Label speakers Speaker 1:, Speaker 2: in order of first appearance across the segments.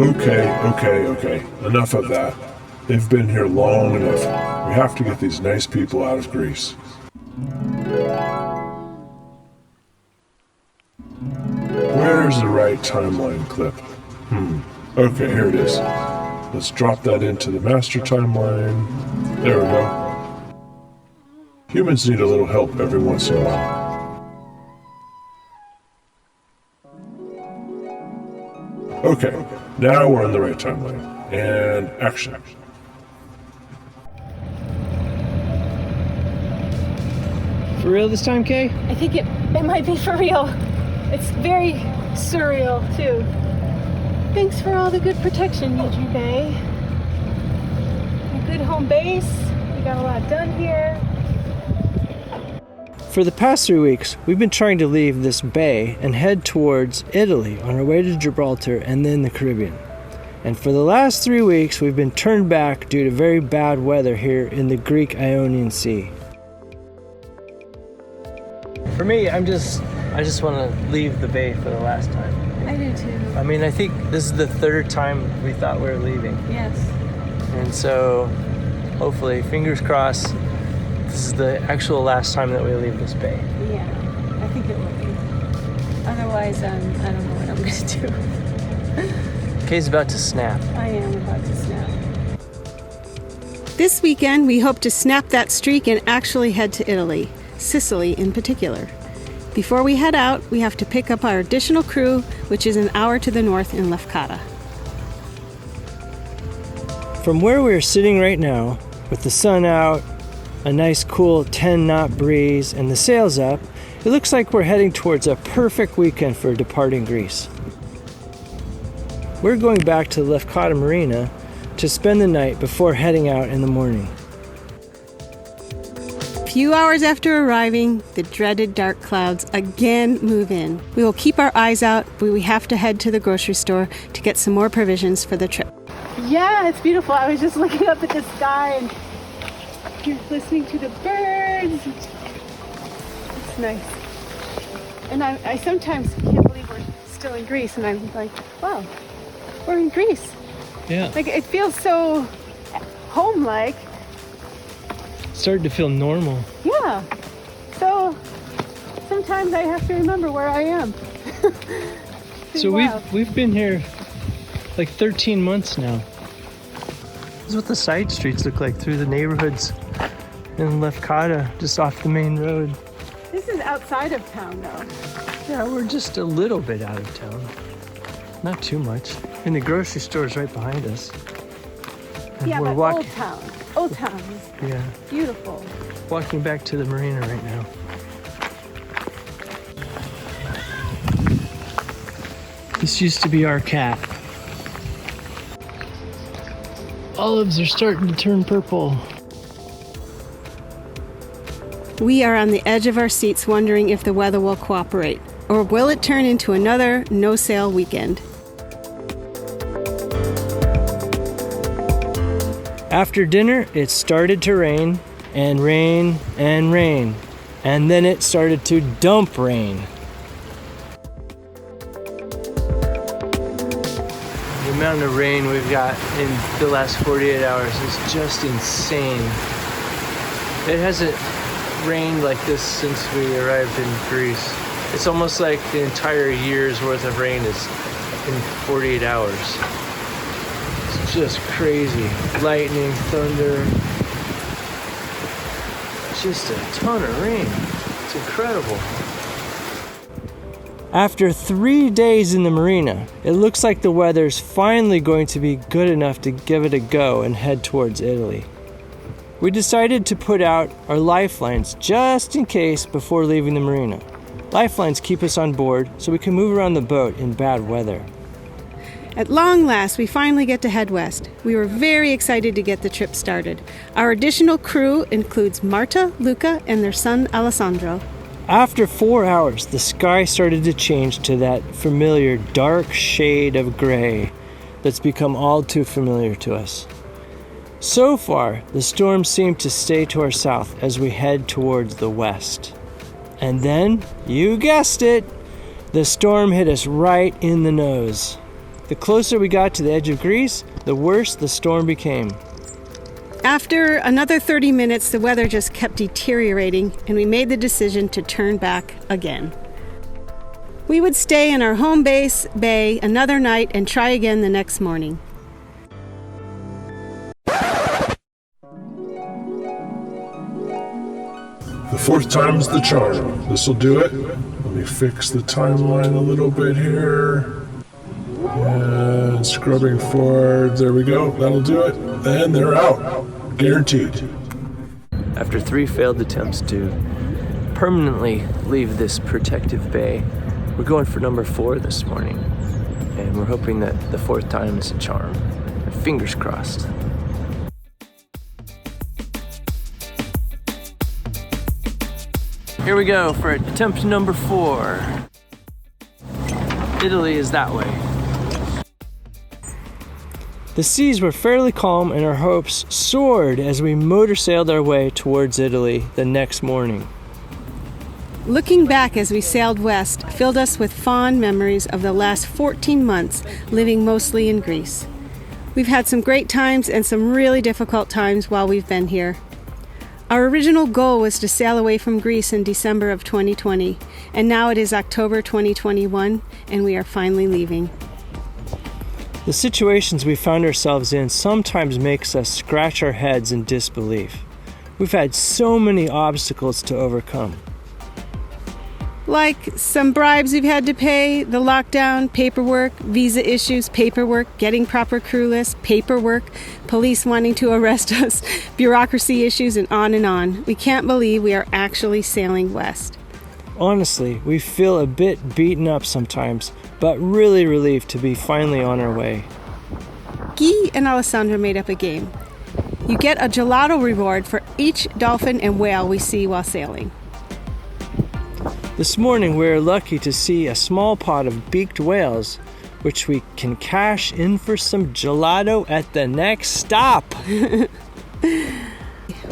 Speaker 1: Okay. Enough of that. They've been here long enough. We have to get these nice people out of Greece. Where's the right timeline clip? Okay, here it is. Let's drop that into the master timeline. There we go. Humans need a little help every once in a while. Okay, now we're on the right timeline. And action.
Speaker 2: For real this time, Kay?
Speaker 3: I think it might be for real. It's very surreal, too. Thanks for all the good protection, UG Bay. A good home base. We got a lot done here.
Speaker 2: For the past 3 weeks, we've been trying to leave this bay and head towards Italy on our way to Gibraltar and then the Caribbean. And for the last 3 weeks, we've been turned back due to very bad weather here in the Greek Ionian Sea. For me, I just want to leave the bay for the last time.
Speaker 3: I do too.
Speaker 2: I mean, I think this is the third time we thought we were leaving.
Speaker 3: Yes.
Speaker 2: And so, hopefully, fingers crossed, this is the actual last time that we leave this bay.
Speaker 3: Yeah, I think it will be. Otherwise, I don't know what I'm going to do.
Speaker 2: Kay's about to snap.
Speaker 3: I am about to snap.
Speaker 4: This weekend, we hope to snap that streak and actually head to Italy, Sicily in particular. Before we head out, we have to pick up our additional crew, which is an hour to the north in Lefkada.
Speaker 2: From where we're sitting right now, with the sun out, a nice cool 10-knot breeze, and the sails up, it looks like we're heading towards a perfect weekend for departing Greece. We're going back to the Lefkada Marina to spend the night before heading out in the morning.
Speaker 4: A few hours after arriving, the dreaded dark clouds again move in. We will keep our eyes out, but we have to head to the grocery store to get some more provisions for the trip.
Speaker 3: Yeah, it's beautiful. I was just looking up at the sky and you're listening to the birds. It's nice. And I sometimes can't believe we're still in Greece, and I'm like, wow, we're in Greece.
Speaker 2: Yeah.
Speaker 3: Like, it feels so home-like.
Speaker 2: Started to feel normal.
Speaker 3: Yeah. So sometimes I have to remember where I am.
Speaker 2: So we've been here like 13 months now. This is what the side streets look like through the neighborhoods in Lefkada, just off the main road.
Speaker 3: This is outside of town, though.
Speaker 2: Yeah, we're just a little bit out of town. Not too much. And the grocery store is right behind us. And
Speaker 3: Yeah,
Speaker 2: we're
Speaker 3: but
Speaker 2: walking.
Speaker 3: Old Town. Old Town is
Speaker 2: Yeah,
Speaker 3: beautiful.
Speaker 2: walking back to the marina right now. This used to be our cat. Olives are starting to turn purple.
Speaker 4: We are on the edge of our seats wondering if the weather will cooperate, or will it turn into another no-sail weekend?
Speaker 2: After dinner, it started to rain, and rain, and rain. And then it started to dump rain. The amount of rain we've got in the last 48 hours is just insane. It hasn't rained like this since we arrived in Greece. It's almost like the entire year's worth of rain is in 48 hours. It's just crazy. Lightning, thunder. Just a ton of rain. It's incredible. After 3 days in the marina, it looks like the weather's finally going to be good enough to give it a go and head towards Italy. We decided to put out our lifelines just in case before leaving the marina. Lifelines keep us on board so we can move around the boat in bad weather.
Speaker 4: At long last, we finally get to head west. We were very excited to get the trip started. Our additional crew includes Marta, Luca, and their son Alessandro.
Speaker 2: After 4 hours, the sky started to change to that familiar dark shade of gray that's become all too familiar to us. So far, the storm seemed to stay to our south as we head towards the west. And then, you guessed it, the storm hit us right in the nose. The closer we got to the edge of Greece, the worse the storm became.
Speaker 4: After another 30 minutes, the weather just kept deteriorating, and we made the decision to turn back again. We would stay in our home base bay another night and try again the next morning.
Speaker 1: The fourth time's the charm. This'll do it. Let me fix the timeline a little bit here. And scrubbing forward. There we go. That'll do it. And they're out. Guaranteed.
Speaker 2: After 3 failed attempts to permanently leave this protective bay, we're going for number 4 this morning. And we're hoping that the 4th time is a charm. Fingers crossed. Here we go for attempt number 4. Italy is that way. The seas were fairly calm and our hopes soared as we motor sailed our way towards Italy the next morning.
Speaker 4: Looking back as we sailed west filled us with fond memories of the last 14 months living mostly in Greece. We've had some great times and some really difficult times while we've been here. Our original goal was to sail away from Greece in December of 2020, and now it is October 2021, and we are finally leaving.
Speaker 2: The situations we found ourselves in sometimes makes us scratch our heads in disbelief. We've had so many obstacles to overcome.
Speaker 4: Like some bribes we've had to pay, the lockdown, paperwork, visa issues, paperwork, getting proper crew lists, paperwork, police wanting to arrest us, bureaucracy issues, and on and on. We can't believe we are actually sailing west.
Speaker 2: Honestly, we feel a bit beaten up sometimes, but really relieved to be finally on our way.
Speaker 4: Guy and Alessandra made up a game. You get a gelato reward for each dolphin and whale we see while sailing.
Speaker 2: This morning we were lucky to see a small pod of beaked whales, which we can cash in for some gelato at the next stop.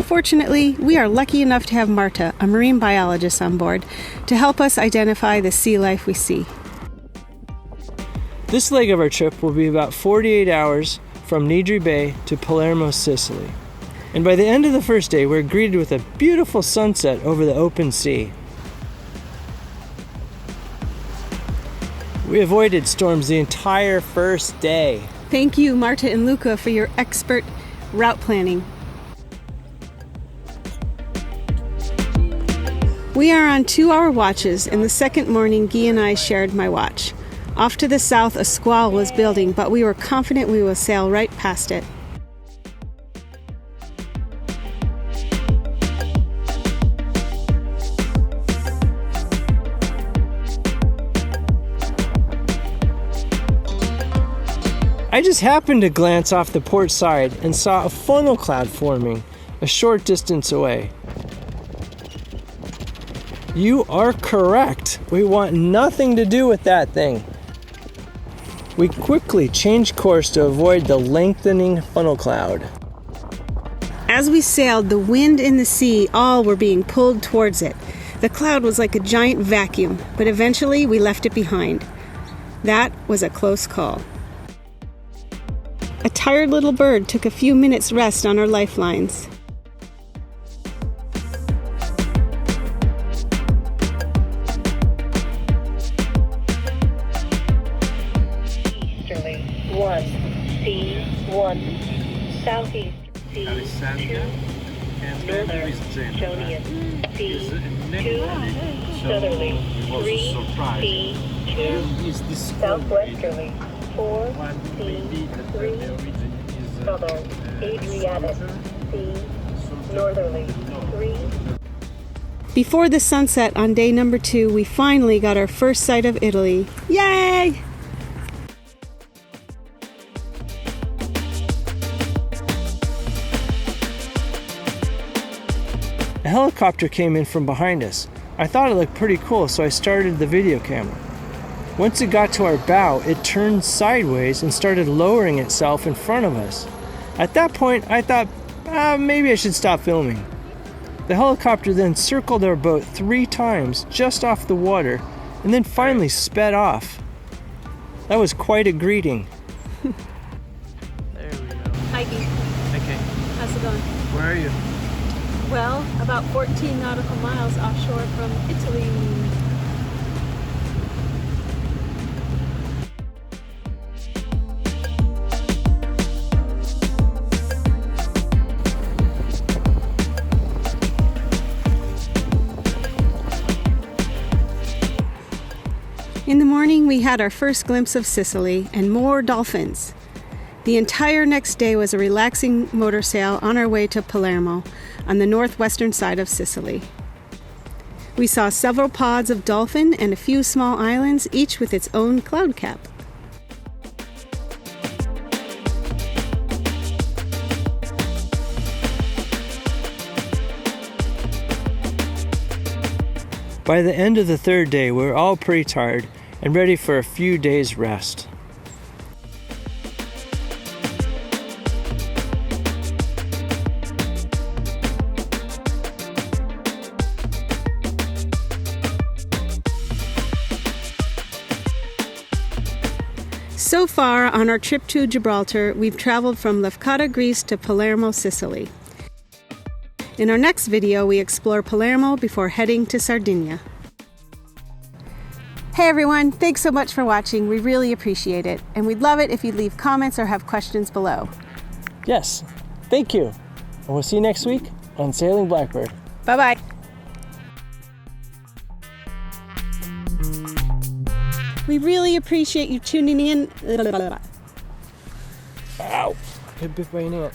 Speaker 4: Fortunately, we are lucky enough to have Marta, a marine biologist, on board to help us identify the sea life we see.
Speaker 2: This leg of our trip will be about 48 hours from Nidri Bay to Palermo, Sicily. And by the end of the first day, we're greeted with a beautiful sunset over the open sea. We avoided storms the entire first day.
Speaker 4: Thank you, Marta and Luca, for your expert route planning. We are on 2-hour watches, and the second morning, Guy and I shared my watch. Off to the south, a squall was building, but we were confident we would sail right past it.
Speaker 2: I just happened to glance off the port side and saw a funnel cloud forming a short distance away. You are correct. We want nothing to do with that thing. We quickly changed course to avoid the lengthening funnel cloud.
Speaker 4: As we sailed, the wind and the sea all were being pulled towards it. The cloud was like a giant vacuum, but eventually we left it behind. That was a close call. A tired little bird took a few minutes rest on our lifelines.
Speaker 5: Easterly 1, C1, southeast C2, northern Jonian C2, southerly 3, C2, southwesterly 4, C3, southern Adriatic C, northerly 3.
Speaker 4: Before the sunset on day number 2, we finally got our first sight of Italy. Yay!
Speaker 2: A helicopter came in from behind us. I thought it looked pretty cool, so I started the video camera. Once it got to our bow, it turned sideways and started lowering itself in front of us. At that point, I thought, maybe I should stop filming. The helicopter then circled our boat 3 times just off the water and then finally sped off. That was quite a greeting. There we go.
Speaker 4: Hiking.
Speaker 2: Okay,
Speaker 4: How's it going?
Speaker 2: where are you?
Speaker 4: Well, about 14 nautical miles offshore from Italy. In the morning, we had our first glimpse of Sicily and more dolphins. The entire next day was a relaxing motor sail on our way to Palermo on the northwestern side of Sicily. We saw several pods of dolphin and a few small islands, each with its own cloud cap.
Speaker 2: By the end of the third day, we were all pretty tired and ready for a few days' rest.
Speaker 4: So far on our trip to Gibraltar, we've traveled from Lefkada, Greece to Palermo, Sicily. In our next video, we explore Palermo before heading to Sardinia. Hey everyone, thanks so much for watching. We really appreciate it, and we'd love it if you'd leave comments or have questions below.
Speaker 2: Yes, thank you. And we'll see you next week on Sailing Blackbird.
Speaker 4: Bye-bye. We really appreciate you tuning in.
Speaker 2: Ow! Get bit by an ant.